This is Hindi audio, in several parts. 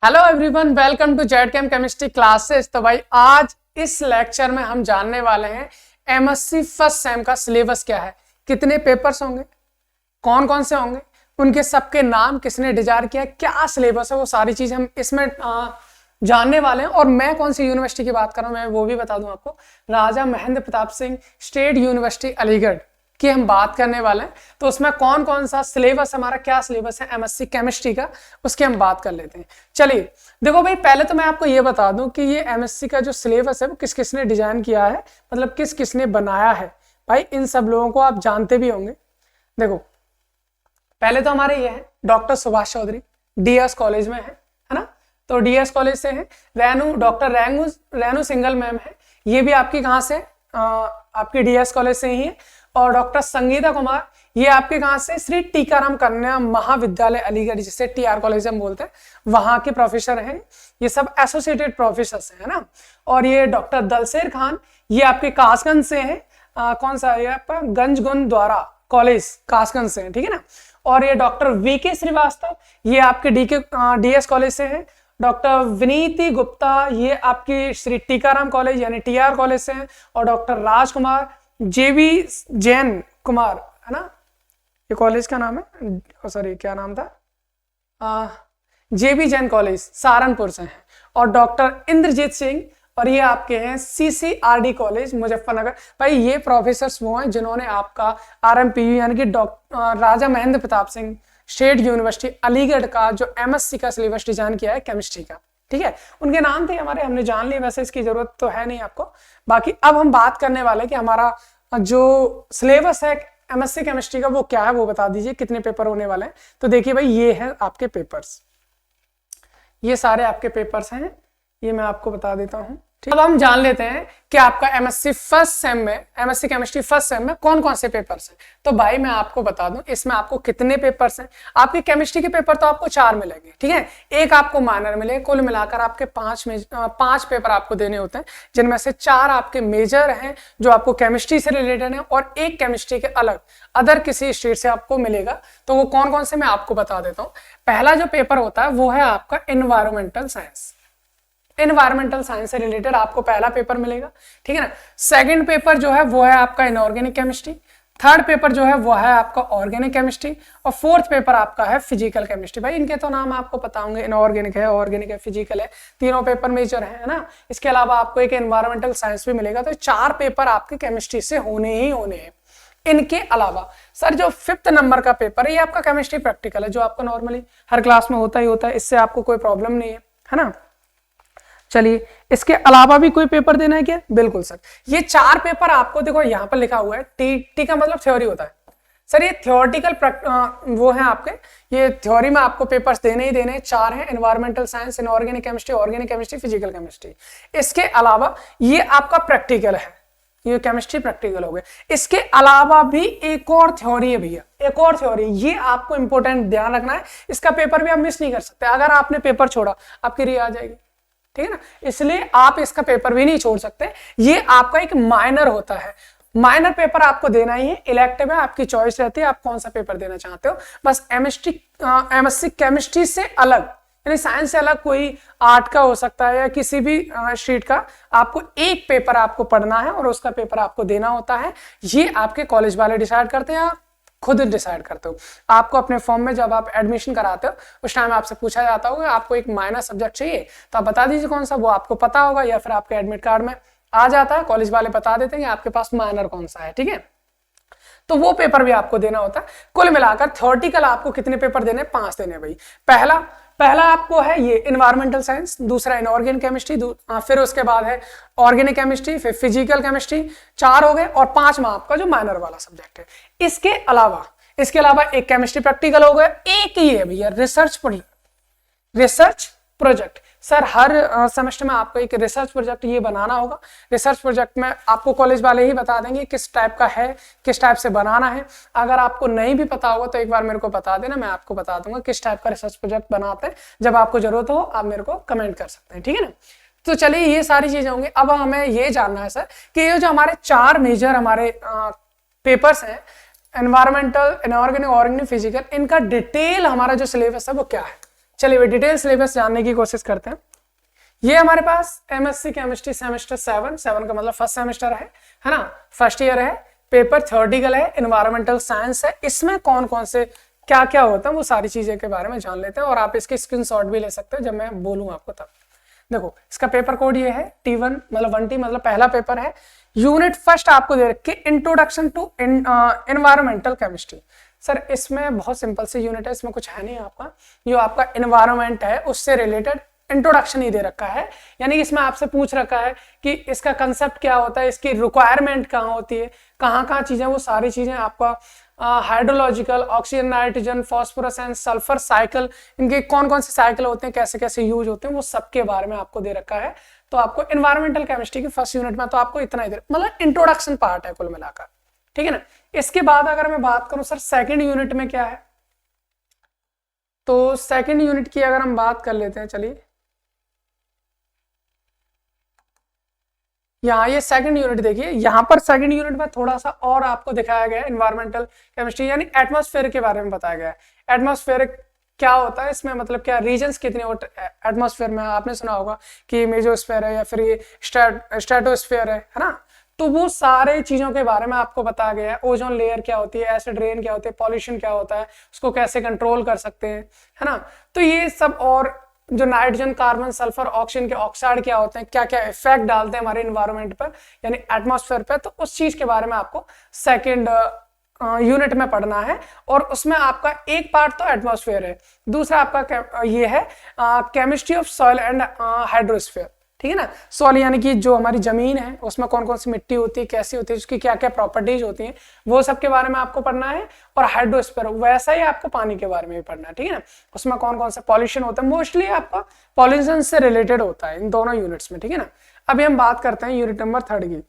Hello everyone, welcome to Z cam chemistry classes. तो भाई आज इस लेक्चर में हम जानने वाले हैं एमएससी फर्स्ट सेम का सिलेबस क्या है, कितने पेपर्स होंगे, कौन कौन से होंगे, उनके सबके नाम किसने डिजाइन किया, क्या सिलेबस है, वो सारी चीज हम इसमें जानने वाले हैं। और मैं कौन सी यूनिवर्सिटी की बात कर रहा हूँ मैं वो भी बता दूं आपको, राजा महेंद्र प्रताप सिंह स्टेट यूनिवर्सिटी अलीगढ़ की हम बात करने वाले हैं। तो उसमें कौन कौन सा सिलेबस, हमारा क्या सिलेबस है एमएससी केमिस्ट्री का, उसकी हम बात कर लेते हैं। चलिए देखो भाई, पहले तो मैं आपको ये बता दूं कि ये एमएससी का जो सिलेबस है वो किस किसने डिजाइन किया है, मतलब किस किसने बनाया है। भाई इन सब लोगों को आप जानते भी होंगे। देखो पहले तो हमारे ये है doctor Subhash Chaudhary, DS college में है ना। तो डीएस कॉलेज से है डॉक्टर रेणु सिंगल मैम है, ये भी आपकी कहाँ से, आपकी डीएस कॉलेज से ही है। और डॉक्टर संगीता कुमार, ये आपके कहां से, श्री टीकाराम कन्या महाविद्यालय अलीगढ़, जिसे टीआर कॉलेज हम बोलते हैं, वहां के प्रोफेसर हैं। ये सब एसोसिएटेड प्रोफेसर है ना। और ये डॉक्टर दलसेर खान, ये आपके कासगंज से हैं। कौन सा है आपका, गंजगुन द्वारा कॉलेज कासगंज से है, ठीक है ना। और ये डॉक्टर वीके श्रीवास्तव, ये आपके डीएस कॉलेज से है। डॉक्टर विनीति गुप्ता, ये आपकी श्री टीकाराम कॉलेज यानी टीआर कॉलेज से हैं। और डॉक्टर राजकुमार जेबी जैन कुमार, है ना, ये कॉलेज का नाम है, सॉरी क्या नाम था, जेबी जैन कॉलेज सहारनपुर से हैं। और डॉक्टर इंद्रजीत सिंह, और ये आपके हैं सीसीआरडी कॉलेज मुजफ्फरनगर। भाई ये प्रोफेसर्स वो हैं जिन्होंने आपका आरएमपीयू यानी कि राजा महेंद्र प्रताप सिंह स्टेट यूनिवर्सिटी अलीगढ़ का जो एमएससी का सिलेबस डिजाइन किया है केमिस्ट्री का, ठीक है। उनके नाम थे हमारे, हमने जान लिया, वैसे इसकी जरूरत तो है नहीं आपको। बाकी अब हम बात करने वाले कि हमारा जो सिलेबस है एमएससी केमिस्ट्री का वो क्या है, वो बता दीजिए कितने पेपर होने वाले हैं। तो देखिए भाई, ये है आपके पेपर्स, ये सारे आपके पेपर्स हैं, ये मैं आपको बता देता हूं। अब हम जान लेते हैं कि आपका एमएससी फर्स्ट सेम में, एमएससी केमिस्ट्री फर्स्ट सेम में कौन कौन से पेपर्स हैं। तो भाई मैं आपको बता दूं इसमें आपको कितने पेपर्स हैं। आपके केमिस्ट्री के पेपर तो आपको 4 मिलेंगे, ठीक है, एक आपको माइनर मिलेगा। कुल मिलाकर आपके 5 पेपर आपको देने होते हैं, जिनमें से 4 आपके मेजर हैं जो आपको केमिस्ट्री से रिलेटेड है, और एक केमिस्ट्री के अलग अदर किसी स्टेट से आपको मिलेगा। तो वो कौन कौन से मैं आपको बता देता हूँ। पहला जो पेपर होता है वो है आपका एनवायरमेंटल साइंस, एनवायरमेंटल साइंस से रिलेटेड आपको पहला पेपर मिलेगा, ठीक है ना। सेकंड पेपर जो है वो है आपका इनऑर्गेनिक केमिस्ट्री। थर्ड पेपर जो है वो है आपका ऑर्गेनिक केमिस्ट्री। और फोर्थ पेपर आपका है फिजिकल केमिस्ट्री। भाई इनके तो नाम आपको पता होंगे, इनऑर्गेनिक है, ऑर्गेनिक है, फिजिकल है, तीनों पेपर मेजर है ना। इसके अलावा आपको एक एनवायरमेंटल साइंस भी मिलेगा। तो 4 पेपर आपके केमिस्ट्री से होने ही होने हैं। इनके अलावा सर जो 5th नंबर का पेपर है ये आपका केमिस्ट्री प्रैक्टिकल है, जो आपका नॉर्मली हर क्लास में होता ही होता है, इससे आपको कोई प्रॉब्लम नहीं है ना। चलिए इसके अलावा भी कोई पेपर देना है क्या? बिल्कुल सर, ये 4 पेपर आपको देखो यहाँ पर लिखा हुआ है, टी का मतलब थ्योरी होता है सर। ये थ्योरेटिकल वो है आपके, ये थ्योरी में आपको पेपर्स देने ही देने 4 हैं, environmental science, inorganic chemistry, organic chemistry, physical chemistry. इसके अलावा ये आपका प्रैक्टिकल है, ये केमिस्ट्री प्रैक्टिकल हो गए। इसके अलावा भी एक और थ्योरी है भैया, एक और थ्योरी, ये आपको इंपॉर्टेंट ध्यान रखना है। इसका पेपर भी आप मिस नहीं कर सकते, अगर आपने पेपर छोड़ा आपकी री आ जाएगी, ठीक है ना। इसलिए आप इसका पेपर भी नहीं छोड़ सकते। ये आपका एक माइनर होता है, माइनर पेपर आपको देना ही है, इलेक्टिव है, आपकी चॉइस रहती है आप कौन सा पेपर देना चाहते हो। बस एमएससी केमिस्ट्री से अलग, यानी साइंस से अलग कोई आर्ट का हो सकता है या किसी भी स्ट्रीट का, आपको एक पेपर आपको पढ़ना है और उसका पेपर आपको देना होता है। ये आपके कॉलेज वाले डिसाइड करते हैं, खुद डिसाइड करते हो। आपको अपने फॉर्म में जब आप एडमिशन कराते हो उस टाइम आपसे पूछा जाता होगा आपको एक माइनर सब्जेक्ट चाहिए, तो आप बता दीजिए कौन सा, वो आपको पता होगा या फिर आपके एडमिट कार्ड में आ जाता है, कॉलेज वाले बता देते हैं कि आपके पास माइनर कौन सा है, ठीक है। तो वो पेपर भी आपको देना होता है। कुल मिलाकर थ्योरेटिकल आपको कितने पेपर देने? 5 देने भाई। पहला आपको है ये एनवायरमेंटल साइंस, दूसरा इनऑर्गेनिक केमिस्ट्री, फिर उसके बाद है ऑर्गेनिक केमिस्ट्री, फिर फिजिकल केमिस्ट्री, 4 हो गए, और 5वां आपका जो माइनर वाला सब्जेक्ट है। इसके अलावा एक केमिस्ट्री प्रैक्टिकल हो गया, एक ही है भैया रिसर्च प्रोजेक्ट। सर हर सेमेस्टर में आपको एक रिसर्च प्रोजेक्ट ये बनाना होगा। रिसर्च प्रोजेक्ट में आपको कॉलेज वाले ही बता देंगे किस टाइप का है, किस टाइप से बनाना है। अगर आपको नहीं भी पता होगा तो एक बार मेरे को बता देना, मैं आपको बता दूंगा किस टाइप का रिसर्च प्रोजेक्ट बनाते हैं। जब आपको जरूरत हो आप मेरे को कमेंट कर सकते हैं, ठीक है ना। तो चलिए ये सारी चीजें होंगी। अब हमें ये जानना है सर कि ये जो हमारे 4 मेजर हमारे पेपर्स हैं, एनवायरमेंटल, इनऑर्गेनिक, ऑर्गेनिक, फिजिकल, इनका डिटेल हमारा जो सिलेबस है वो क्या है, चलिए डिटेल सिलेबस जानने की कोशिश करते हैं। ये हमारे पास एमएससी केमिस्ट्री सेमेस्टर 7 का मतलब फर्स्ट सेमेस्टर है ना, फर्स्ट ईयर है, पेपर थ्योरेटिकल है, एनवायरमेंटल साइंस है। इसमें कौन कौन से क्या क्या होता है वो सारी चीजें के बारे में जान लेते हैं, और आप इसके स्क्रीनशॉट भी ले सकते हो जब मैं बोलूँ आपको तब। देखो इसका पेपर कोड ये है T1 मतलब 1T मतलब पहला पेपर है। यूनिट फर्स्ट आपको दे रखी introduction to environmental chemistry. Sir इसमें बहुत सिंपल सी यूनिट है, इसमें कुछ है नहीं आपका, जो आपका एनवायरमेंट है उससे रिलेटेड इंट्रोडक्शन ही दे रखा है। यानी कि इसमें आपसे पूछ रखा है कि इसका कंसेप्ट क्या होता है, इसकी रिक्वायरमेंट कहाँ होती है, कहाँ चीजें, वो सारी चीजें आपका hydrological, oxygen, nitrogen, phosphorus and sulphur cycle, इनके कौन कौन से साइकिल होते हैं, कैसे कैसे यूज होते हैं, वो सब के बारे में आपको दे रखा है। तो आपको एनवायरमेंटल केमिस्ट्री की फर्स्ट यूनिट में तो आपको इतना ही मतलब इंट्रोडक्शन पार्ट है कुल मिलाकर, ठीक है ना। इसके बाद अगर मैं बात करूं सर सेकेंड यूनिट में क्या है, तो सेकेंड यूनिट की अगर हम बात कर लेते हैं, चलिए यहाँ ये सेकंड यूनिट देखिए, यहाँ पर सेकंड यूनिट में थोड़ा सा और आपको दिखाया गया है एनवायरमेंटल केमिस्ट्री यानी एटमॉस्फेयर के बारे में बताया गया है। एटमॉस्फेयर क्या होता है, इसमें मतलब क्या रीजन्स कितने एटमॉस्फेयर में, आपने सुना होगा कि मेसोस्फेयर है या फिर ये स्ट्रेटोस्फेयर है ना। तो वो सारे चीजों के बारे में आपको बताया गया है। ओजोन लेयर क्या होती है, एसिड रेन क्या होती है, पॉल्यूशन क्या होता है, उसको कैसे कंट्रोल कर सकते हैं, है ना। तो ये सब, और जो नाइट्रोजन, कार्बन, सल्फर, ऑक्सीजन के ऑक्साइड क्या होते हैं, क्या क्या इफेक्ट डालते हैं हमारे इन्वायरमेंट पर यानी एटमॉस्फेयर पर, तो उस चीज के बारे में आपको सेकेंड यूनिट में पढ़ना है। और उसमें आपका एक पार्ट तो एटमॉस्फेयर है, दूसरा आपका ये है chemistry of soil and hydrosphere, ठीक है ना। सॉइल यानी कि जो हमारी जमीन है उसमें कौन कौन सी मिट्टी होती है, कैसी होती है, उसकी क्या क्या प्रॉपर्टीज होती हैं, वो सब के बारे में आपको पढ़ना है। और हाइड्रोस्फीयर वैसा ही आपको पानी के बारे में भी पढ़ना है, ठीक है ना। उसमें कौन कौन सा पॉल्यूशन होता है, मोस्टली आपका पॉल्यूशन से रिलेटेड होता है इन दोनों यूनिट्स में, ठीक है ना। अभी हम बात करते हैं यूनिट नंबर 3 की।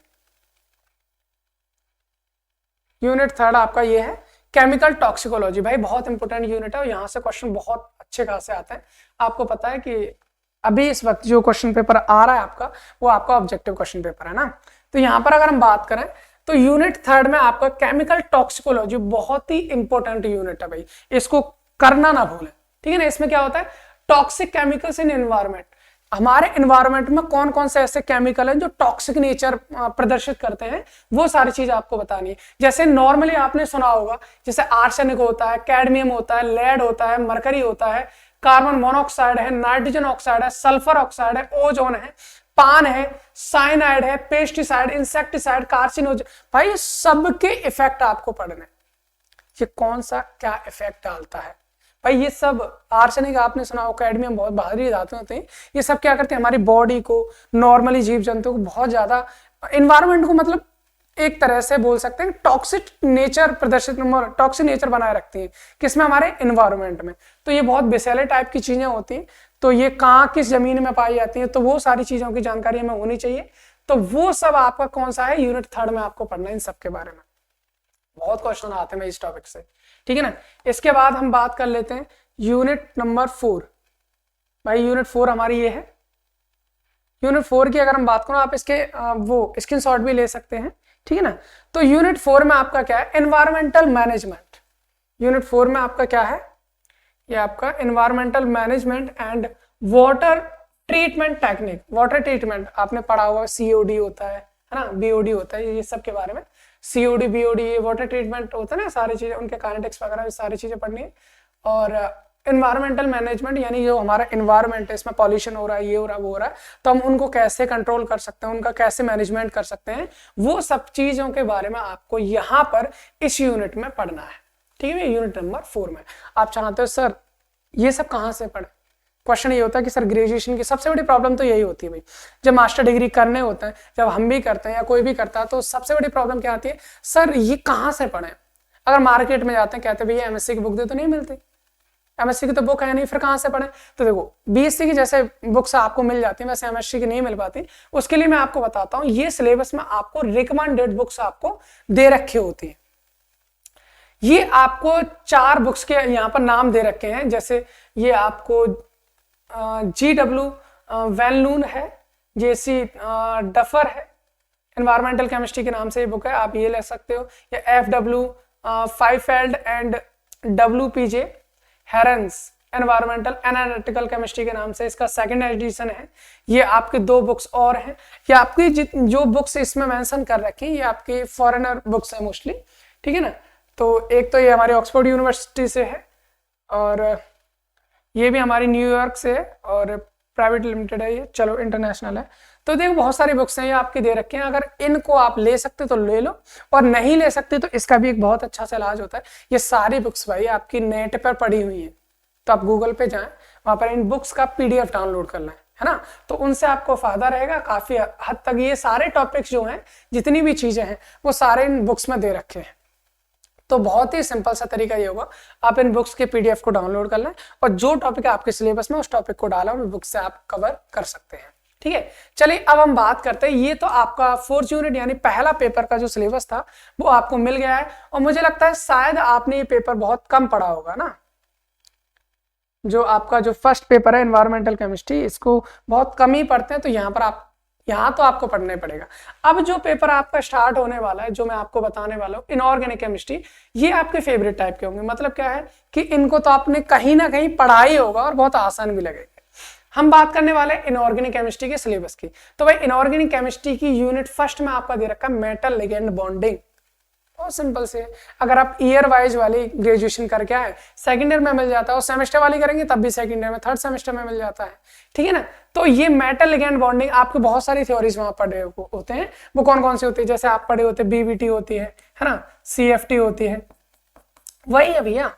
यूनिट 3 आपका ये है केमिकल टॉक्सिकोलॉजी। भाई बहुत इंपॉर्टेंट यूनिट है और यहाँ से क्वेश्चन बहुत अच्छे खासे आते हैं। आपको पता है कि अभी इस वक्त जो क्वेश्चन पेपर आ रहा है आपका, वो आपका ऑब्जेक्टिव क्वेश्चन पेपर है ना। तो यहाँ पर अगर हम बात करें तो यूनिट 3 में आपका केमिकल टॉक्सिकोलॉजी बहुत ही इंपॉर्टेंट यूनिट है भाई, इसको करना ना भूलें, ठीक है ना। इसमें क्या होता है, टॉक्सिक केमिकल्स इन एनवायरमेंट, हमारे एनवायरमेंट में कौन कौन से ऐसे केमिकल हैं जो टॉक्सिक नेचर प्रदर्शित करते हैं, वो सारी चीज आपको बतानी है। जैसे नॉर्मली आपने सुना होगा, जैसे आर्सेनिक होता है, कैडमियम होता है, लेड होता है, मरकरी होता है, कार्बन मोनोऑक्साइड है, नाइट्रोजन ऑक्साइड है, सल्फर ऑक्साइड है, ओजोन है, पान है, साइनाइड है, पेस्टिसाइड, इंसेक्टिसाइड, कार्सिनोजन। भाई सबके इफेक्ट आपको पढ़ने, ये कौन सा क्या इफेक्ट डालता है। भाई ये सब, आर्सेनिक आपने सुना हो, कैडमियम बहुत बाहरी धातु होते हैं, ये सब क्या करते हैं हमारी बॉडी को, नॉर्मली जीव जंतु को बहुत ज्यादा, एनवायरमेंट को मतलब एक तरह से बोल सकते हैं टॉक्सिक नेचर प्रदर्शित, टॉक्सिक नेचर बनाए रखती है किसमें, हमारे एनवायरमेंट में। तो ये बहुत विषैले टाइप की चीजें होती हैं, तो ये कहाँ किस जमीन में पाई जाती है, तो वो सारी चीजों की जानकारी हमें होनी चाहिए। तो वो सब आपका कौन सा है, यूनिट 3 में आपको पढ़ना है इन सब के बारे में। बहुत क्वेश्चन आते हैं इस टॉपिक से, ठीक है ना। इसके बाद हम बात कर लेते हैं यूनिट नंबर 4। भाई यूनिट 4 हमारी ये है। यूनिट 4 की अगर हम बात करें, आप इसके वो स्क्रीनशॉट भी ले सकते हैं, ठीक है ना। तो यूनिट 4 में आपका क्या है, एनवायरमेंटल मैनेजमेंट। यूनिट 4 में आपका क्या है, ये आपका environmental management and water treatment technique. Water treatment आपने पढ़ा होगा, COD होता है ना, BOD होता है, ये सब के बारे में, COD BOD ये वाटर ट्रीटमेंट होता है ना, सारी चीजें उनके काइनेटिक्स वगैरह सारी चीजें पढ़नी है। और एनवायरमेंटल मैनेजमेंट यानी जो हमारा एनवायरमेंट है, इसमें पॉल्यूशन हो रहा है, ये हो रहा है, वो हो रहा है, तो हम उनको कैसे कंट्रोल कर सकते हैं, उनका कैसे मैनेजमेंट कर सकते हैं, वो सब चीजों के बारे में आपको यहाँ पर इस यूनिट में पढ़ना है, ठीक है। यूनिट नंबर 4 में आप चाहते हो सर ये सब कहाँ से पढ़े, क्वेश्चन ये होता है कि सर ग्रेजुएशन की सबसे बड़ी प्रॉब्लम तो यही होती है भाई, जब मास्टर डिग्री करने होते हैं, जब हम भी करते हैं या कोई भी करता है, तो सबसे बड़ी प्रॉब्लम क्या आती है, सर ये कहाँ से पढ़े। अगर मार्केट में जाते हैं, कहते हैं भैया MSc की बुक दे, तो नहीं मिलती, MSc की तो बुक है नहीं, फिर कहाँ से पढ़े। तो देखो BSc की जैसे बुक्स आपको मिल जाती है, वैसे MSc की नहीं मिल पाती। उसके लिए मैं आपको बताता हूँ, ये सिलेबस में आपको रिकमेंडेड बुक्स आपको दे रखी होती है। ये आपको 4 बुक्स के यहाँ पर नाम दे रखे हैं, जैसे ये आपको GW वैन लून है, JC डफर है, एनवायरमेंटल केमिस्ट्री के नाम से ये बुक है, आप ये ले सकते हो। या FW Fifield and WPJ Haines environmental analytical chemistry के नाम से इसका सेकंड एडिशन है। ये आपकी 2 बुक्स और हैं। ये आपकी जो बुक्स इसमें मेंशन कर रखी हैं ये आपकी फॉरेनर बुक्स है मोस्टली, ठीक है ना। तो एक तो ये हमारी ऑक्सफोर्ड यूनिवर्सिटी से है और ये भी हमारी न्यूयॉर्क से है और प्राइवेट लिमिटेड है ये, चलो इंटरनेशनल है। तो देखो बहुत सारी बुक्स हैं ये आपकी दे रखे हैं, अगर इनको आप ले सकते तो ले लो और नहीं ले सकते तो इसका भी एक बहुत अच्छा सा इलाज होता है। ये सारी बुक्स भाई आपकी नेट पर पड़ी हुई हैं, तो आप गूगल पे जाएं, वहां पर इन बुक्स का PDF डाउनलोड कर लें, है ना। तो उनसे आपको फायदा रहेगा काफी हद तक। ये सारे टॉपिक्स जो हैं, जितनी भी चीजें हैं वो सारे इन बुक्स में दे रखे हैं। तो बहुत ही सिंपल सा तरीका ये होगा, आप इन बुक्स के PDF को डाउनलोड कर लें और जो टॉपिक आपके सिलेबस में उस टॉपिक को डाला उस बुक से आप कवर कर सकते हैं, ठीक है। चलिए अब हम बात करते हैं, ये तो आपका 4th यूनिट यानी पहला पेपर का जो सिलेबस था वो आपको मिल गया है और मुझे लगता है शायद आपने ये पेपर बहुत कम पढ़ा होगा ना। जो आपका जो फर्स्ट पेपर है एनवायरमेंटल केमिस्ट्री, इसको बहुत कम ही पढ़ते हैं, तो यहाँ तो आपको पढ़ना ही पड़ेगा। अब जो पेपर आपका स्टार्ट होने वाला है, जो मैं आपको बताने वाला हूँ, इनऑर्गेनिक केमिस्ट्री, ये आपके फेवरेट टाइप के होंगे। मतलब क्या है कि इनको तो आपने कहीं ना कहीं पढ़ा ही होगा और बहुत आसान भी लगेगा। हम बात करने वाले हैं इनऑर्गेनिक केमिस्ट्री के सिलेबस की। तो भाई इनऑर्गेनिक केमिस्ट्री की यूनिट फर्स्ट में आपका दे रखा है मेटल लिगेंड बॉन्डिंग। बहुत सिंपल से, अगर आप ईयर वाइज वाली ग्रेजुएशन करके आए, सेकंड ईयर में मिल जाता है, और सेमेस्टर वाली करेंगे तब भी सेकंड ईयर में, थर्ड सेमेस्टर में मिल जाता है, ठीक है ना। तो ये मेटल लिगेंड बॉन्डिंग आपके बहुत सारी थ्योरीज वहां पढ़े होते हैं। वो कौन कौन सी होती है, जैसे आप पढ़े होते हैं BBT होती है ना, CFT होती है, वही है भैया।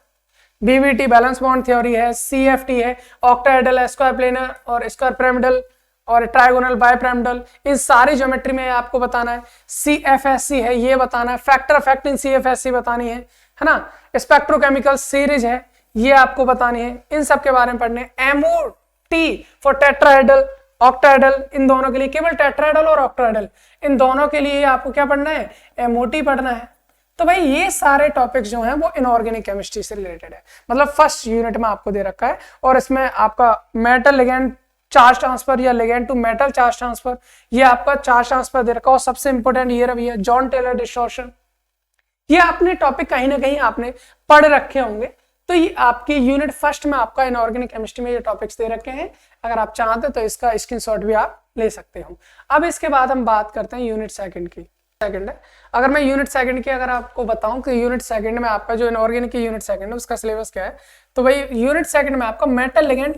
BBT बैलेंस बॉन्ड थ्योरी है, CFT है ऑक्टाहेड्रल, स्क्वायर प्लेनर और स्क्वायर पिरामिडल और ट्राइगोनल बाइपिरामिडल, इन सारी ज्योमेट्री में आपको बताना है। CFSC है, ये बताना है। फैक्टर इफेक्ट इन CFSC बतानी है ना। स्पेक्ट्रोकेमिकल सीरीज है, ये आपको बतानी है। इन सब के बारे में पढ़ने। MOT फॉर टेट्राहेड्रल, ऑक्टाहेड्रल, इन दोनों के लिए, केवल टेट्राहेड्रल और ऑक्टाहेड्रल, इन दोनों के लिए आपको क्या पढ़ना है, MOT पढ़ना है। तो भाई ये सारे टॉपिक्स जो हैं वो इनऑर्गेनिक केमिस्ट्री से रिलेटेड है, मतलब फर्स्ट यूनिट में आपको दे रखा है। और इसमें आपका मेटल लिगेंड चार्ज ट्रांसफर या ligand to metal charge transfer, ये आपका चार्ज ट्रांसफर दे रखा है। और सबसे इंपॉर्टेंट ये रही है जॉन टेलर डिस्टॉर्शन। ये आपने टॉपिक कहीं ना कहीं आपने पढ़ रखे होंगे। तो ये आपकी यूनिट फर्स्ट में आपका इनऑर्गेनिक केमिस्ट्री में ये टॉपिक्स दे रखे हैं। अगर आप चाहते तो इसका स्क्रीनशॉट भी आप ले सकते हो। अब इसके बाद हम बात करते हैं यूनिट सेकंड की। सेकंड है, अगर मैं यूनिट सेकंड की अगर आपको बताऊं कि यूनिट सेकंड में आपका जो इनऑर्गेनिक की यूनिट सेकंड है उसका सिलेबस क्या है, तो भाई यूनिट सेकंड में आपका metal ligand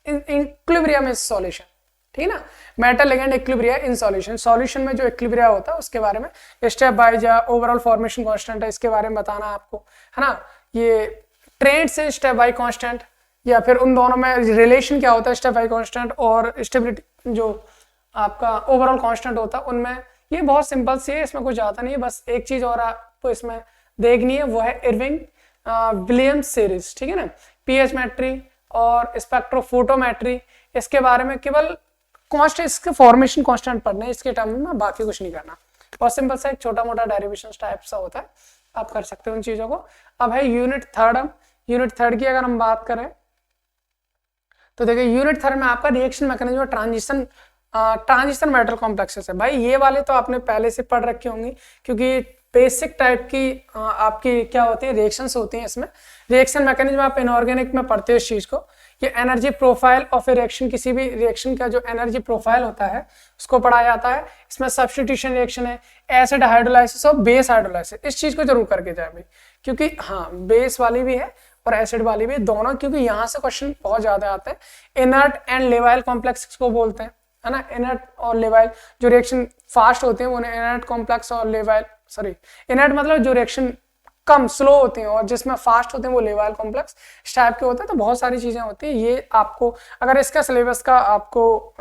equilibrium is solution, ठीक है ना। Metal ligand equilibria in solution, solution में जो इक्विलिब्रिया होता है उसके बारे में, स्टेप वाइज या ओवरऑल फॉर्मेशन कांस्टेंट है इसके बारे में बताना आपको, है ना। ये ट्रेंड से स्टेप वाइज कांस्टेंट, या फिर उन दोनों में रिलेशन क्या होता है स्टेप वाइज कांस्टेंट और स्टेबिलिटी जो आपका ओवरऑल कांस्टेंट होता है उनमें। ये बहुत सिंपल सी है, इसमें कुछ ज्यादा नहीं है। बस एक चीज और आपको इसमें देखनी है, वो है इरविंग विलियम्स सीरीज, ठीक है ना। पीएच मेट्री और स्पेक्ट्रोफोटोमेट्री, इसके बारे में केवल कांस्टेंट, इसके फॉर्मेशन कांस्टेंट पढ़ना है इसके टर्म में, बाकी कुछ नहीं करना। बहुत सिंपल सा एक छोटा मोटा डेरिवेशन टाइप सा होता है, आप कर सकते हो उन चीजों को। अब है यूनिट थर्ड। यूनिट थर्ड की अगर हम बात करें तो देखिए यूनिट थर्ड में आपका reaction mechanism transition metal complexes है। भाई ये वाले तो आपने पहले से पढ़ रखे होंगे, क्योंकि बेसिक टाइप की आपकी क्या होती है, रिएक्शंस होती हैं इसमें। रिएक्शन मैकेनिज्म आप इनऑर्गेनिक में पढ़ते हो इस चीज को। ये energy profile of A reaction, किसी भी रिएक्शन का जो एनर्जी प्रोफाइल होता है उसको पढ़ाया जाता है। इसमें सब्स्टिट्यूशन रिएक्शन है, एसिड हाइड्रोलाइसिस और बेस हाइड्रोलाइसिस, इस चीज को जरूर करके जाए भाई, क्योंकि हाँ बेस वाली भी है और एसिड वाली भी, दोनों, क्योंकि यहाँ से क्वेश्चन बहुत ज्यादा आते हैं। इनर्ट एंड लेवाइल कॉम्प्लेक्स को बोलते हैं, है ना। इनर्ट और लेवाइल जो रिएक्शन फास्ट होते हैं वो इनर्ट कॉम्प्लेक्स और लेवाइल, सॉरी इनर्ट मतलब जो रिएक्शन कम स्लो होते हैं और जिसमें फास्ट होते हैं वो लेवाइल कॉम्प्लेक्स इस टाइप के होते हैं। तो बहुत सारी चीजें होती हैं। ये आपको अगर इसका सिलेबस का आपको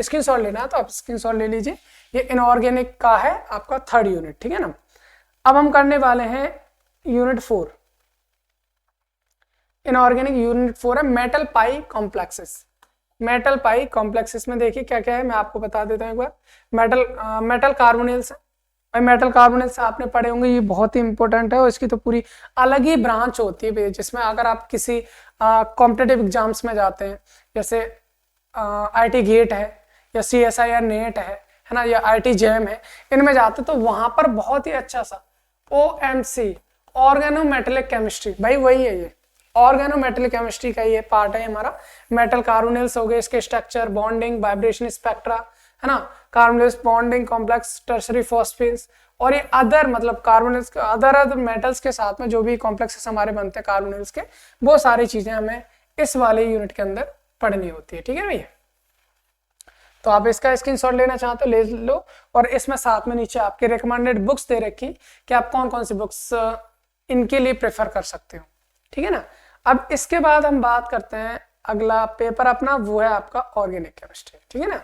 स्क्रीनशॉट लेना है तो आप स्क्रीनशॉट ले लीजिए। ये इनऑर्गेनिक का है आपका थर्ड यूनिट, ठीक है ना। अब हम करने वाले हैं यूनिट 4। इनऑर्गेनिक यूनिट 4 है मेटल पाई कॉम्प्लेक्सेस। मेटल पाई कॉम्प्लेक्सेस में देखिए क्या क्या है, मैं आपको बता देता हूँ एक बार। मेटल कार्बोनिल्स, मेटल कार्बोनेट्स आपने पढ़े होंगे, ये बहुत ही इंपॉर्टेंट है और इसकी तो पूरी अलग ही ब्रांच होती है, जिसमें अगर आप किसी कॉम्पिटिटिव एग्जाम्स में जाते हैं, जैसे IIT गेट है या CSIR नेट है ना, या IIT JAM है, इनमें जाते तो वहां पर बहुत ही अच्छा सा OMC ऑर्गेनोमेटेलिक केमिस्ट्री, भाई वही है ये ऑर्गेनोमेटेलिक केमिस्ट्री का ये पार्ट है हमारा। मेटल कार्बोनिल्स हो गए, इसके स्ट्रक्चर, बॉन्डिंग, वाइब्रेशन स्पेक्ट्रा, है ना, carbonyls bonding, complex tertiary phosphates, और ये अदर मतलब कार्बोनिल्स अदर मेटल्स के साथ में जो भी कॉम्प्लेक्सेस हमारे बनते हैं कार्बोनिल्स के, वो सारी चीजें हमें इस वाले यूनिट के अंदर पढ़नी होती है। ठीक है भैया, तो आप इसका स्क्रीनशॉट लेना चाहते हो ले लो, और इसमें साथ में नीचे आपके रिकमेंडेड बुक्स दे रखी कि आप कौन कौन सी बुक्स इनके लिए प्रेफर कर सकते हो। ठीक है ना। अब इसके बाद हम बात करते हैं अगला पेपर अपना, वो है आपका ऑर्गेनिक केमिस्ट्री। ठीक है ना।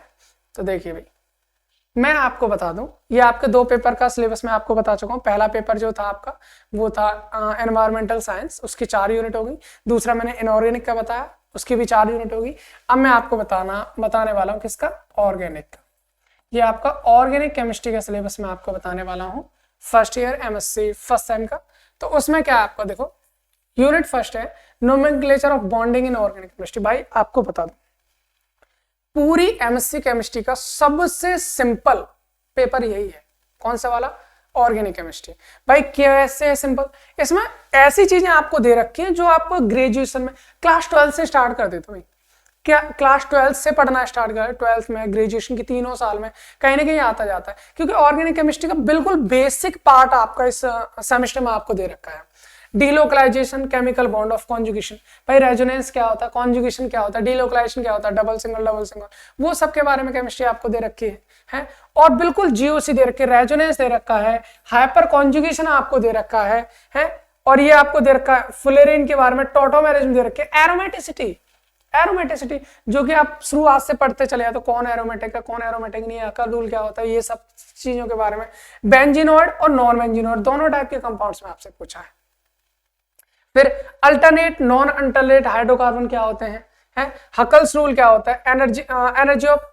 तो देखिए भाई, मैं आपको बता दूं, ये आपके 2 पेपर का सिलेबस मैं आपको बता चुका हूँ। पहला पेपर जो था आपका वो था एनवायरमेंटल साइंस, उसकी 4 यूनिट होगी। दूसरा मैंने इनऑर्गेनिक का बताया, उसकी भी 4 यूनिट होगी। अब मैं आपको बताने वाला हूँ किसका, ऑर्गेनिक का। ये आपका ऑर्गेनिक केमिस्ट्री का सिलेबस मैं आपको बताने वाला हूँ, first year MSc first sem का। तो उसमें क्या है आपका, देखो यूनिट फर्स्ट है nomenclature of bonding in organic chemistry. भाई आपको बता दूं, पूरी एमएससी केमिस्ट्री का सबसे सिंपल पेपर यही है। कौन सा वाला, ऑर्गेनिक केमिस्ट्री। भाई कैसे सिंपल, इसमें ऐसी चीजें आपको दे रखी हैं जो आपको ग्रेजुएशन में क्लास 12 से स्टार्ट कर देते हो। क्या क्लास 12 से पढ़ना स्टार्ट कर, 12th में, ग्रेजुएशन के 3 साल में कहीं ना कहीं आता जाता है, क्योंकि ऑर्गेनिक केमिस्ट्री का बिल्कुल बेसिक पार्ट आपका इस सेमेस्टर में आपको दे रखा है। Delocalization, chemical bond of conjugation, भाई रेजोनेंस क्या होता है, कॉन्जुगेशन क्या होता है, डीलोकलाइजेशन क्या होता है, डबल सिंगल, वो सब के बारे में केमिस्ट्री आपको दे रखी है। और बिल्कुल जीओसी दे रखी है, रेजोनेंस दे रखा है, हाइपर कॉन्जुगेशन आपको दे रखा है। और ये आपको दे रखा है फुलेरिन के बारे में, टॉटोमेरिज्म दे रखे, एरोमेटिसिटी जो कि आप शुरुआत से पढ़ते चले तो कौन एरोमेटिक है, कौन एरोमेटिक नहीं है, अकर रूल क्या होता है, ये सब चीजों के बारे में। बेंजीनोइड और नॉन बेंजीनोइड दोनों टाइप के कंपाउंड्स में आपसे पूछा है। फिर अल्टरनेट, नॉन अल्टरनेट हाइड्रोकार्बन क्या होते हैं, हकल्स रूल क्या होता है, एनर्जी ऑफ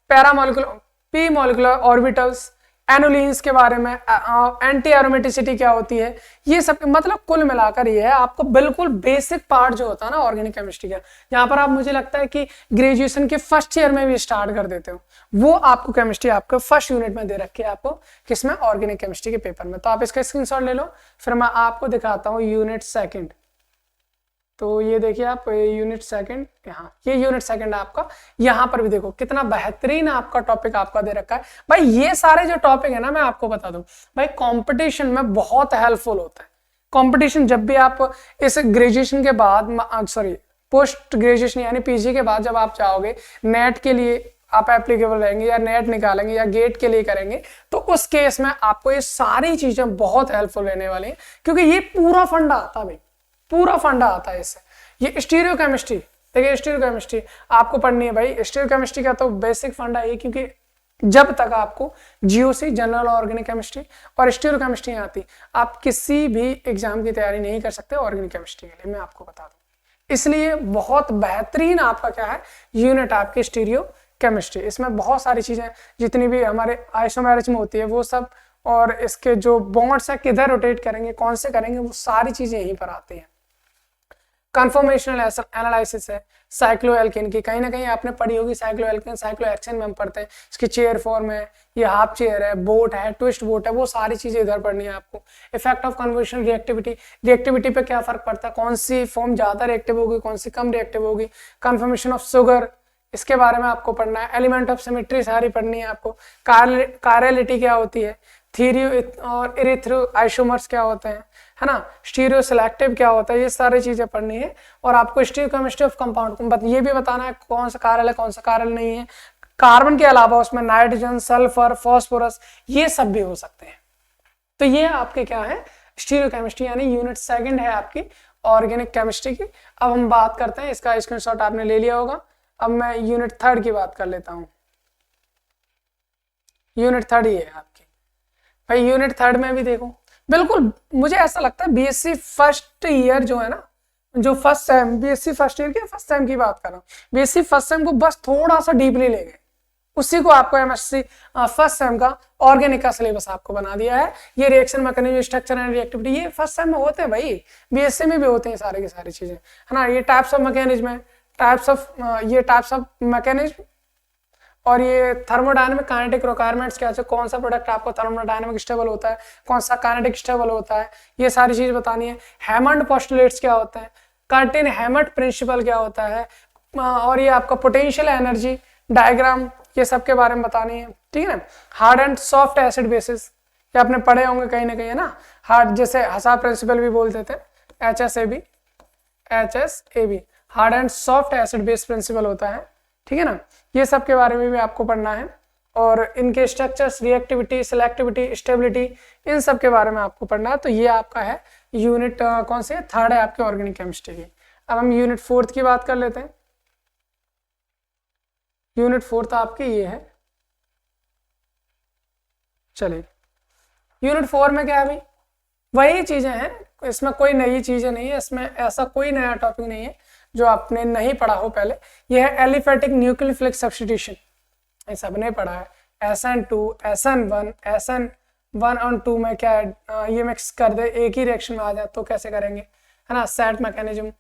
पैरामोलिकुलर, पी मॉलिकुलर ऑर्बिटल्स, एनोलिन्स के बारे में, एंटी एरोमेटिसिटी क्या होती है, ये सब मतलब कुल मिलाकर ये है आपको बिल्कुल बेसिक पार्ट जो होता है ना ऑर्गेनिक केमिस्ट्री का, यहाँ पर आप मुझे लगता है कि ग्रेजुएशन के फर्स्ट ईयर में भी स्टार्ट कर देते हो, वो आपको केमिस्ट्री आपको फर्स्ट यूनिट में दे रखी है, आपको किसमें, ऑर्गेनिक केमिस्ट्री के पेपर में। तो आप इसका स्क्रीनशॉट ले लो, फिर मैं आपको दिखाता हूँ यूनिट सेकेंड। तो ये देखिए आप यूनिट सेकंड, यहाँ ये यूनिट सेकंड है आपका, यहाँ पर भी देखो कितना बेहतरीन आपका टॉपिक आपका दे रखा है। भाई ये सारे जो टॉपिक है ना, मैं आपको बता दूं भाई, कंपटीशन में बहुत हेल्पफुल होता है। कंपटीशन जब भी आप इस ग्रेजुएशन के बाद, सॉरी पोस्ट ग्रेजुएशन यानी पीजी के बाद जब आप जाओगे नेट के लिए आप एप्लीकेबल रहेंगे या नेट निकालेंगे या गेट के लिए करेंगे, तो उस केस में आपको ये सारी चीजें बहुत हेल्पफुल रहने वाली है, क्योंकि ये पूरा फंडा आता है भाई, पूरा फंडा आता है इससे। ये स्टीरियो केमिस्ट्री, देखिए स्टीरियो केमिस्ट्री आपको पढ़नी है भाई। स्टीरियो केमिस्ट्री का तो बेसिक फंडा है, क्योंकि जब तक आपको जीओसी, जनरल ऑर्गेनिक केमिस्ट्री और स्टीरियो केमिस्ट्री आती, आप किसी भी एग्जाम की तैयारी नहीं कर सकते ऑर्गेनिक केमिस्ट्री के लिए, मैं आपको बता दूं। इसलिए बहुत बेहतरीन आपका क्या है यूनिट आपकी स्टीरियो केमिस्ट्री। इसमें बहुत सारी चीजें जितनी भी हमारे आइसोमेरिज्म होती है वो सब, और इसके जो बॉन्ड्स है किधर रोटेट करेंगे, कौन से करेंगे, वो सारी चीजें यहीं पर आती हैं। कन्फॉर्मेशनल एनालिसिस है साइक्लोएल्केन की, कहीं ना कहीं आपने पढ़ी होगी साइक्लोएल्केन, साइक्लोहेक्सेन में हम पढ़ते हैं, इसकी चेयर फॉर्म है, ये हाफ चेयर है, बोट है, ट्विस्ट बोट है, वो सारी चीजें इधर पढ़नी है आपको। Effect of conversion reactivity, reactivity पे क्या फर्क पड़ता है, कौन सी फॉर्म ज्यादा रिएक्टिव होगी, कौन सी कम रिएक्टिव होगी। कन्फर्मेशन ऑफ शुगर, इसके बारे में आपको पढ़ना है। एलिमेंट ऑफ सिमेट्री सारी पढ़नी है आपको। कार्यलिटी क्या होती है, थ्योरी और इरिथ्रो आइसोमर्स क्या होते हैं, है ना, स्टीरियो सिलेक्टिव क्या होता है, ये सारी चीजें पढ़नी है। और आपको स्टीरियो केमिस्ट्री ऑफ कंपाउंड ये भी बताना है कौन सा कार्यल है, कौन सा कार्यल नहीं है। कार्बन के अलावा उसमें नाइट्रोजन, सल्फर, फॉस्फोरस, ये सब भी हो सकते हैं। तो ये आपके क्या है, स्टीरियो केमिस्ट्री यानी यूनिट सेकंड है आपकी ऑर्गेनिक केमिस्ट्री की। अब हम बात करते हैं, इसका स्क्रीनशॉट आपने ले लिया होगा। अब मैं यूनिट थर्ड की बात कर लेता हूं। यूनिट थर्ड ही है आपकी भाई। यूनिट थर्ड में भी देखो, बिल्कुल मुझे ऐसा लगता है बीएससी फर्स्ट ईयर जो है ना, जो first sem, BSc first year के फर्स्ट सेम की बात कर रहा हूँ, बीएससी फर्स्ट सेम को बस थोड़ा सा डीपली ले गए, उसी को आपको एमएससी फर्स्ट सेम का ऑर्गेनिक का सिलेबस आपको बना दिया है। ये reaction mechanism, structure and reactivity, ये फर्स्ट सेम में होते हैं भाई, बीएससी में भी होते हैं सारी की सारी चीजें, है ना। ये टाइप्स ऑफ मैकेनिज्म है, टाइप्स ऑफ मैकेनिज्म, और ये थर्मोडायनेमिक काइनेटिक रिक्वायरमेंट्स क्या है, कौन सा प्रोडक्ट आपको थर्मोडायनेमिक स्टेबल होता है, कौन सा काइनेटिक स्टेबल होता है, ये सारी चीज बतानी है। हैमंड पोस्टुलेट्स क्या होते हैं, कर्टिन हैमट प्रिंसिपल क्या होता है, और ये आपका पोटेंशियल एनर्जी डायग्राम, ये सब के बारे में बतानी है, ठीक है ना। Hard and soft acid basis, ये आपने पढ़े होंगे कहीं ना कहीं, है ना। हार्ड जैसे हसा प्रिंसिपल भी बोलते थे, HSAB, hard and soft acid base principle होता है, ठीक है ना। ये सब के बारे में भी आपको पढ़ना है, और इनके स्ट्रक्चर्स, रिएक्टिविटी, सिलेक्टिविटी, स्टेबिलिटी, इन सब के बारे में आपको पढ़ना है। तो ये आपका है यूनिट कौन से, थर्ड है आपके ऑर्गेनिक केमिस्ट्री की। अब हम यूनिट फोर्थ की बात कर लेते हैं। यूनिट फोर्थ आपकी ये है, चलिए यूनिट 4 में क्या है भाई, वही चीजें हैं, इसमें कोई नई चीजें नहीं है, इसमें ऐसा कोई नया टॉपिक नहीं है जो आपने नहीं पढ़ा हो पहले। यह है एलिफेटिक न्यूक्लियोफिलिक सब्स्टिट्यूशन, ये सबने पढ़ा है। SN2, SN1, SN1 और 2 में क्या है, ये मिक्स कर दे एक ही रिएक्शन में आ जाए तो कैसे करेंगे, है ना। सेट मैकेनिज्म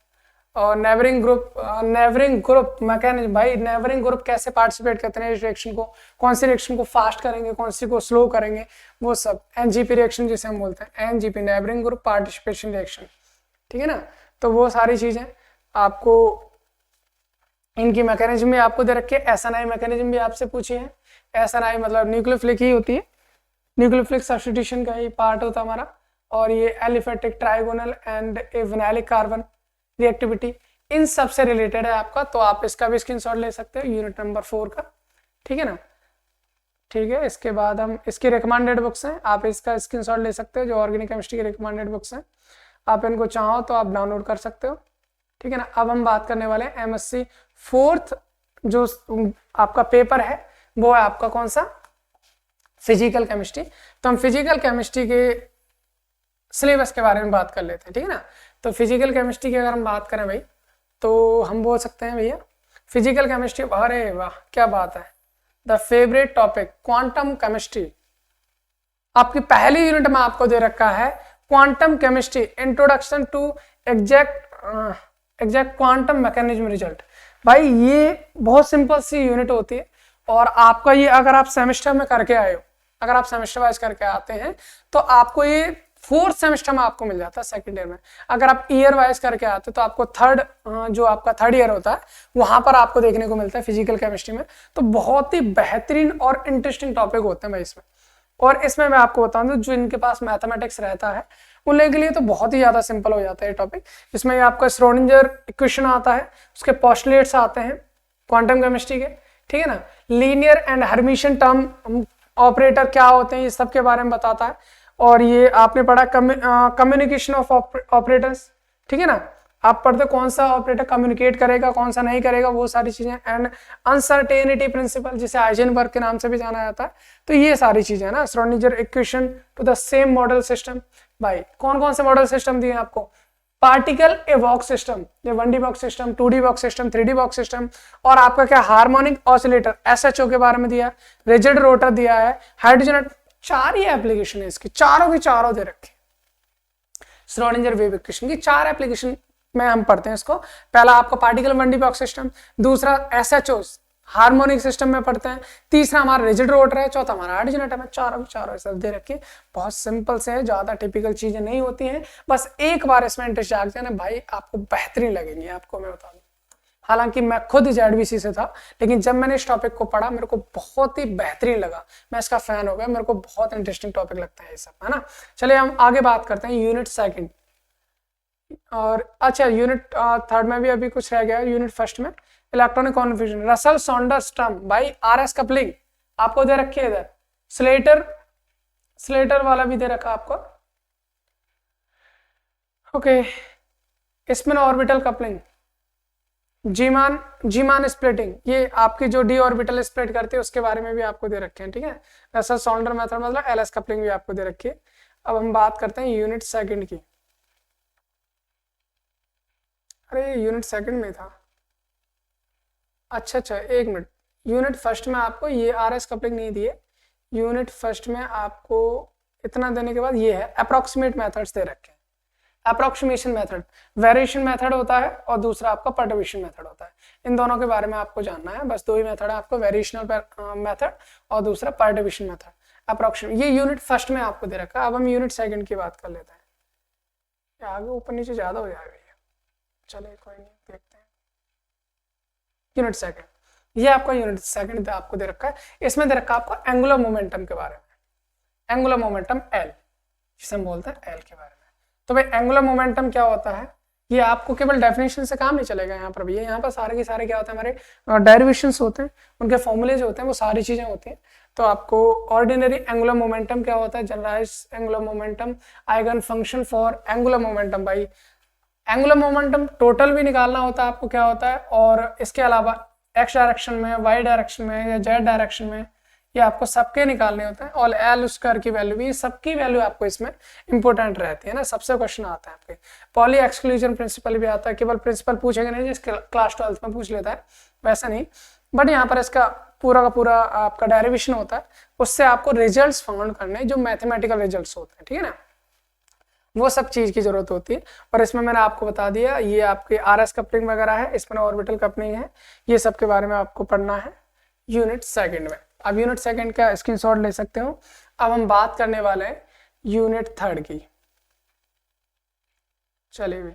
और नेबरिंग ग्रुप मैकेनिज्म, भाई नेबरिंग ग्रुप कैसे पार्टिसिपेट करते हैं इस रिएक्शन को, कौन सी रिएक्शन को फास्ट करेंगे, कौन सी को स्लो करेंगे, वो सब। NGP रिएक्शन जिसे हम बोलते हैं, NGP neighbouring group participation reaction, ठीक है ना। तो वो सारी चीजें आपको, इनकी मैकेनिज्म भी आपको दे रखे। SNI मैकेनिज्म भी आपसे पूछी है। SNI मतलब न्यूक्लियोफिलिक ही होती है, न्यूक्लियोफिलिक सब्स्टिट्यूशन का ही पार्ट होता है हमारा। और ये aliphatic trigonal and a vinylic carbon reactivity, इन सब से रिलेटेड है आपका। तो आप इसका भी स्क्रीनशॉट ले सकते हो, यूनिट नंबर 4 का, ठीक है ना। ठीक है, इसके बाद हम इसकी रिकमेंडेड बुक्स हैं, आप इसका स्क्रीनशॉट ले सकते हो, जो ऑर्गेनिक केमिस्ट्री की रिकमेंडेड बुक्स हैं। आप इनको चाहो तो आप डाउनलोड कर सकते हो, ठीक है ना। अब हम बात करने वाले हैं MSc फोर्थ, जो आपका पेपर है वो है आपका कौन सा, फिजिकल केमिस्ट्री। तो हम फिजिकल केमिस्ट्री के सिलेबस के बारे में बात कर लेते हैं, ठीक है ना। तो फिजिकल केमिस्ट्री की अगर हम बात करें भाई, तो हम बोल सकते हैं भैया फिजिकल केमिस्ट्री, अरे वाह क्या बात है, the favourite topic quantum chemistry. आपकी पहली यूनिट में आपको दे रखा है quantum chemistry, introduction to exact quantum mechanism result. भाई ये बहुत सिंपल सी यूनिट होती है, और आपका ये अगर आप सेमेस्टर में करके आए हो, अगर आप सेमेस्टर वाइज करके आते हैं तो आपको ये फोर्थ सेमेस्टर में आपको मिल जाता है, सेकंड ईयर में। अगर आप ईयर वाइज करके आते तो आपको जो आपका थर्ड ईयर होता है वहां पर आपको देखने को मिलता है फिजिकल केमिस्ट्री में। तो बहुत ही बेहतरीन और इंटरेस्टिंग टॉपिक होते हैं भाई इसमें। और इसमें मैं आपको बता दूं, जो इनके पास मैथमेटिक्स रहता है उन लोगों के लिए तो बहुत ही ज्यादा सिंपल हो जाता है ये टॉपिक। इसमें आपका श्रोडिंगर इक्वेशन आता है, उसके पोस्टुलेट्स आते हैं क्वांटम केमिस्ट्री के, ठीक है ना। Linear and Hermitian term operator क्या होते हैं, ये सब के बारे में बताता है। और ये आपने पढ़ा कम्युनिकेशन ऑफ ऑपरेटर्स, ठीक है ना। आप पढ़ते कौन सा ऑपरेटर कम्युनिकेट करेगा, कौन सा नहीं करेगा, वो सारी चीजें। एंड अनसर्टेनिटी प्रिंसिपल, जिसे हाइजेनबर्ग के नाम से भी जाना जाता है। तो ये सारी चीजें है ना, Schrodinger equation two the same model system. भाई कौन कौन से मॉडल सिस्टम दिए आपको, पार्टिकल एवॉक सिस्टम, ये 1D box system, 2D box system, 3D box system, और आपका क्या हार्मोनिक ऑसिलेटर SHO के बारे में दिया, रिजिड रोटर दिया है, हाइड्रोजन, 4 ही एप्लीकेशन है इसकी, चारों की चारों दे रखे। श्रोडिंगर वेव इक्वेशन की 4 एप्लीकेशन में हम पढ़ते हैं इसको। पहला आपका पार्टिकल 1D बॉक्स सिस्टम, दूसरा SHO हार्मोनिक सिस्टम में पढ़ते हैं, तीसरा हमारा रिजिड रोटर है, चौथा हमारा हाइड्रोजन एटम है। चारों सब दे रखे, बहुत सिंपल से है, ज्यादा टिपिकल चीजें नहीं होती हैं। बस एक बार इसमें इंटरेस्ट जाग जाए ना भाई, आपको बेहतरीन लगेंगे, आपको मैं बता दूं। हालांकि मैं खुद ZBC से था, लेकिन जब मैंने इस टॉपिक को पढ़ा मेरे को बहुत ही बेहतरीन लगा, मैं इसका फैन हो गया, मेरे को बहुत इंटरेस्टिंग टॉपिक लगता है ये सब, है ना। चलिए हम आगे बात करते हैं यूनिट सेकंड। और अच्छा, यूनिट थर्ड में भी अभी कुछ रह गया, यूनिट फर्स्ट में electronic configuration, Russell Saunders term, भाई RS कपलिंग आपको दे रखी है इधर, स्लेटर वाला भी दे रखा आपको, okay. Spin orbital coupling, Zeeman splitting, ये आपकी जो d ऑर्बिटल स्प्लिट करती है उसके बारे में भी आपको दे रखे हैं, ठीक है। रसल सॉन्डर मेथड मतलब LS कपलिंग भी आपको दे रखी है। अब हम बात करते हैं यूनिट सेकंड की। अरे यूनिट सेकंड में था, अच्छा एक मिनट, यूनिट फर्स्ट में आपको ये RS कपलिंग नहीं दिए, यूनिट फर्स्ट में आपको इतना देने के बाद ये है अप्रोक्सीमेट मेथड्स दे रखे हैं। अप्रोक्सीमेशन मेथड, वेरिएशन मेथड होता है, और दूसरा आपका परटर्बेशन मेथड होता है। इन दोनों के बारे में आपको जानना है, बस 2 ही मेथड है आपको, वेरिएशनल मेथड और दूसरा परटर्बेशन मेथड। अप्रोक्सीमेट ये यूनिट फर्स्ट में आपको दे रखा है। अब हम यूनिट सेकंड की बात कर लेते हैं, आगे ऊपर नीचे ज्यादा हो जाएगा। चलिए कोई नहीं, देखते हैं। यूनिट सेकंड, ये आपका यूनिट सेकंड आपको दे रखा है। इसमें दे रखा है आपको एंगुलर मोमेंटम के बारे में, एंगुलर मोमेंटम एल, जिसे हम बोलते हैं एल के बारे में। तो भाई एंगुलर मोमेंटम क्या होता है, ये आपको केवल डेफिनेशन से काम नहीं चलेगा यहाँ पर भी, यहाँ पर सारे के सारे क्या होते हैं, हमारे डेरिवेशंस होते हैं, उनके फॉर्मूले जो होते हैं वो सारी चीजें होती हैं। तो आपको ऑर्डिनरी एंगुलर मोमेंटम क्या होता है, generalized angular momentum, eigen function for angular momentum. भाई एंगुलर मोमेंटम टोटल भी निकालना होता है आपको क्या होता है, और इसके अलावा एक्स डायरेक्शन में, वाई डायरेक्शन में या जेड डायरेक्शन में, ये आपको सबके निकालने होते हैं। और एल स्क्वायर की वैल्यू भी, सबकी वैल्यू आपको इसमें इंपॉर्टेंट रहती है ना, सबसे क्वेश्चन आता है आपके। पॉली एक्सक्लूजन प्रिंसिपल भी आता है, केवल प्रिंसिपल पूछेगा नहीं जिस क्लास 12 में पूछ लेता है वैसा नहीं, बट यहाँ पर इसका पूरा का पूरा आपका डेरिवेशन होता है, उससे आपको रिजल्ट्स फाउंड करने, जो मैथमेटिकल रिजल्ट्स होते हैं, ठीक है ना, वो सब चीज की जरूरत होती है। और इसमें मैंने आपको बता दिया, ये आपके आरएस कपलिंग वगैरह है, इसमें ऑर्बिटल कपलिंग है, ये सब के बारे में आपको पढ़ना है यूनिट सेकंड में। अब यूनिट सेकंड का स्क्रीनशॉट ले सकते हो। अब हम बात करने वाले हैं यूनिट थर्ड की। चलिए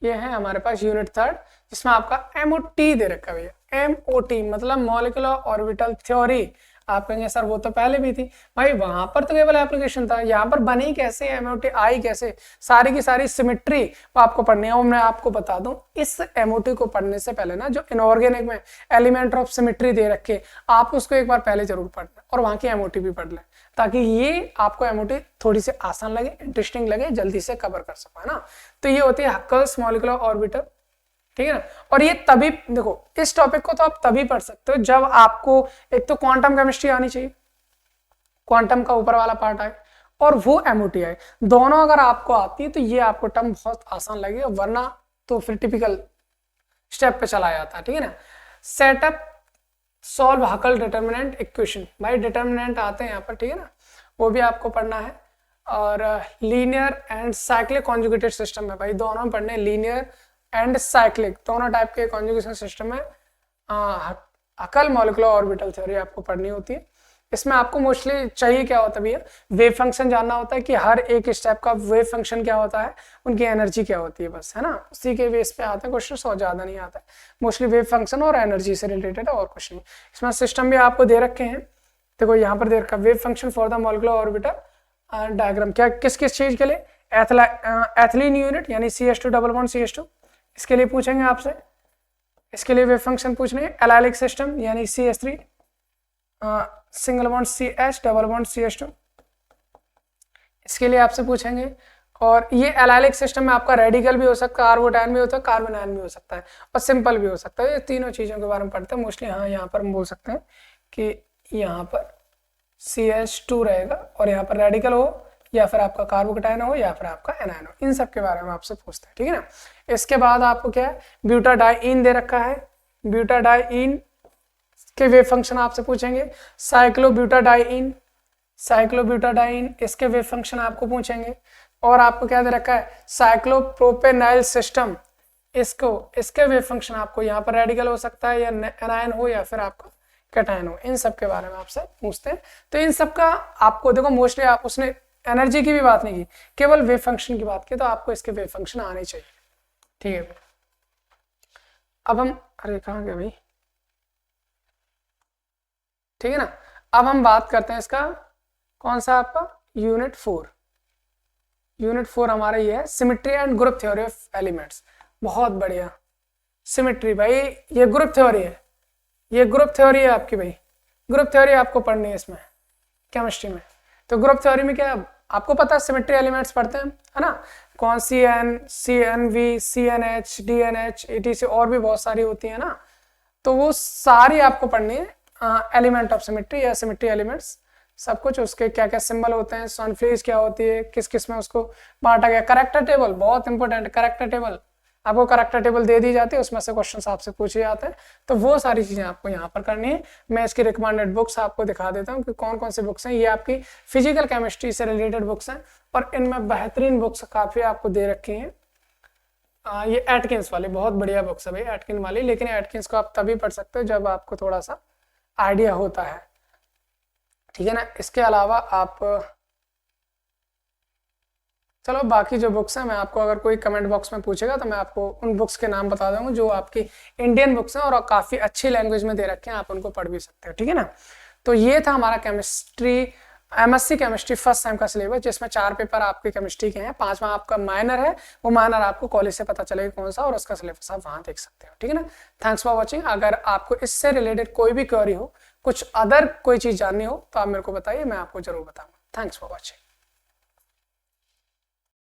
ये है हमारे पास यूनिट थर्ड, जिसमें आपका एमओटी दे रखा है। एमओटी मतलब मॉलिक्यूलर ऑर्बिटल थ्योरी। आप कहेंगे सर वो तो पहले भी थी, भाई वहां पर तो केवल एप्लीकेशन था, यहाँ पर बनी कैसे, एमओटी आई कैसे, सारी की सारी सिमेट्री आपको पढ़नी है। और मैं आपको बता दूं, इस एमओटी को पढ़ने से पहले ना, जो इनऑर्गेनिक में एलिमेंट ऑफ सिमेट्री दे रखे, आप उसको एक बार पहले जरूर पढ़ना और वहां की एमओटी भी पढ़ लें, ताकि ये आपको एमओटी थोड़ी सी आसान लगे, इंटरेस्टिंग लगे, जल्दी से कवर कर सको, है ना। तो ये होती है हक्कल्स मॉलिक्यूलर ऑर्बिटल, ठीक है ना। और ये तभी देखो, इस टॉपिक को तो आप तभी पढ़ सकते हो जब आपको एक तो क्वांटम केमिस्ट्री आनी चाहिए, क्वांटम का ऊपर वाला पार्ट आए, और वो एमओटी आए। दोनों अगर आपको आती है तो ये आपको टर्म बहुत आसान लगेगा, वरना तो फिर टिपिकल स्टेप पे चला जाता है, ठीक है ना। सेटअप सॉल्व हकल डिटर्मिनेंट इक्वेशन, भाई डिटर्मिनेंट आते हैं यहाँ पर, ठीक है ना, वो भी आपको पढ़ना है। और linear and cyclic conjugated system है, भाई दोनों पढ़ने, लीनियर एंड साइक्लिक दोनों टाइप के कॉन्जुगेशन सिस्टम में हकल मॉलिक्यूलर ऑर्बिटल थ्योरी आपको पढ़नी होती है। इसमें आपको मोस्टली चाहिए क्या होता है भैया, वेव फंक्शन जानना होता है कि हर एक स्टेप का वेव फंक्शन क्या होता है, उनकी एनर्जी क्या होती है, बस, है ना। उसी के बेस पे आते हैं क्वेश्चन, और ज्यादा नहीं आता है, मोस्टली वेव फंक्शन और एनर्जी से रिलेटेड है, और कुछ नहीं। इसमें सिस्टम भी आपको दे रखे हैं, देखो यहाँ पर दे रखा wave function for the molecular orbital diagram, क्या किस किस चीज के लिए, एथिलीन यूनिट यानी CH2 डबल बॉन्ड CH2, इसके लिए पूछेंगे आपसे, इसके लिए वेव फंक्शन पूछने। एलाइलिक सिस्टम यानी CH3 single bond CH double bond CH2, इसके लिए आपसे पूछेंगे। और ये एलाइलिक सिस्टम में आपका रेडिकल भी हो सकता है, कार्बोटाइन भी होता है, कार्बन आयन भी हो सकता है, और सिंपल भी हो सकता है। ये तीनों चीजों के बारे में पढ़ते हैं मोस्टली। हाँ, यहाँ पर हम बोल सकते हैं कि यहाँ पर CH2 रहेगा, और यहाँ पर रेडिकल हो, या फिर आपका कार्बोकेटाइन हो, या फिर आपका एनायन हो, इन सब के बारे में आपसे पूछते हैं, ठीक है ना। इसके बाद आपको क्या है, ब्यूटाडाइइन दे रखा है, ब्यूटाडाइइन के वेव फंक्शन आपसे पूछेंगे। साइक्लोब्यूटाडाइइन, साइक्लोब्यूटाडाइइन, इसके वेव फंक्शन आपको पूछेंगे। और आपको क्या दे रखा है, साइक्लोप्रोपेनाइल सिस्टम, इसके वेव फंक्शन आपको यहाँ पर रेडिकल हो सकता है, या एनायन हो, या फिर आपका कैटायन हो, इन सब के बारे में आपसे पूछते हैं। तो इन सब का आपको देखो, मोस्टली आप उसने एनर्जी की भी बात नहीं की, केवल वेव फंक्शन की बात की, तो आपको इसके वेव फंक्शन आने चाहिए, ठीक है। अब हम, अरे कहाँ गए भाई, ठीक है ना। अब हम बात करते हैं इसका, कौन सा आपका यूनिट 4। यूनिट 4 हमारा ये है symmetry and group theory of elements. बहुत बढ़िया, सिमेट्री, भाई ये ग्रुप थ्योरी है, ये ग्रुप थ्योरी है आपकी, भाई ग्रुप थ्योरी आपको पढ़नी है इसमें केमिस्ट्री में। तो ग्रुप थ्योरी में क्या आपको पता है, सिमेट्री एलिमेंट्स पढ़ते हैं, है ना, कौन CN, CNV, CNH, DNH, ETC, और भी बहुत सारी होती है ना। तो वो सारी आपको पढ़नी है, एलिमेंट ऑफ सिमेट्री या सिमेट्री एलिमेंट्स, सब कुछ, उसके क्या क्या सिंबल होते हैं, सनफ्लेज क्या होती है, किस किस में उसको बांटा गया, करेक्टर टेबल बहुत इंपॉर्टेंट, करेक्टर टेबल आपको करेक्टर टेबल दे दी जाती है, उसमें से क्वेश्चन आपसे पूछे जाते हैं। तो वो सारी चीजें आपको यहाँ पर करनी है। मैं इसकी रिकमेंडेड बुक्स आपको दिखा देता हूँ कि कौन कौन सी बुक्स हैं। ये आपकी फिजिकल केमिस्ट्री से रिलेटेड बुक्स हैं, और इनमें बेहतरीन बुक्स काफी आपको दे रखी हैं। ये एटकिंस वाली बहुत बढ़िया बुक्स है भाई, एटकिन वाली, लेकिन एटकिंस को आप तभी पढ़ सकते हो जब आपको थोड़ा सा आइडिया होता है, ठीक है ना। इसके अलावा आप चलो बाकी जो बुक्स हैं मैं आपको अगर कोई कमेंट बॉक्स में पूछेगा तो मैं आपको उन बुक्स के नाम बता दूंगा जो आपकी इंडियन बुक्स हैं और काफ़ी अच्छी लैंग्वेज में दे रखे हैं, आप उनको पढ़ भी सकते हो, ठीक है ना। तो ये था हमारा chemistry MSc chemistry first sem का सिलेबस, जिसमें 4 पेपर आपके केमिस्ट्री के हैं, 5वां आपका माइनर है, वो माइनर आपको कॉलेज से पता चलेगा कौन सा और उसका सिलेबस आप वहां देख सकते हो, ठीक है ना। Thanks for watching. अगर आपको इससे रिलेटेड कोई भी क्वेरी हो, कुछ अदर कोई चीज़ जाननी हो तो आप मेरे को बताइए, मैं आपको जरूर बताऊंगा। Thanks for watching.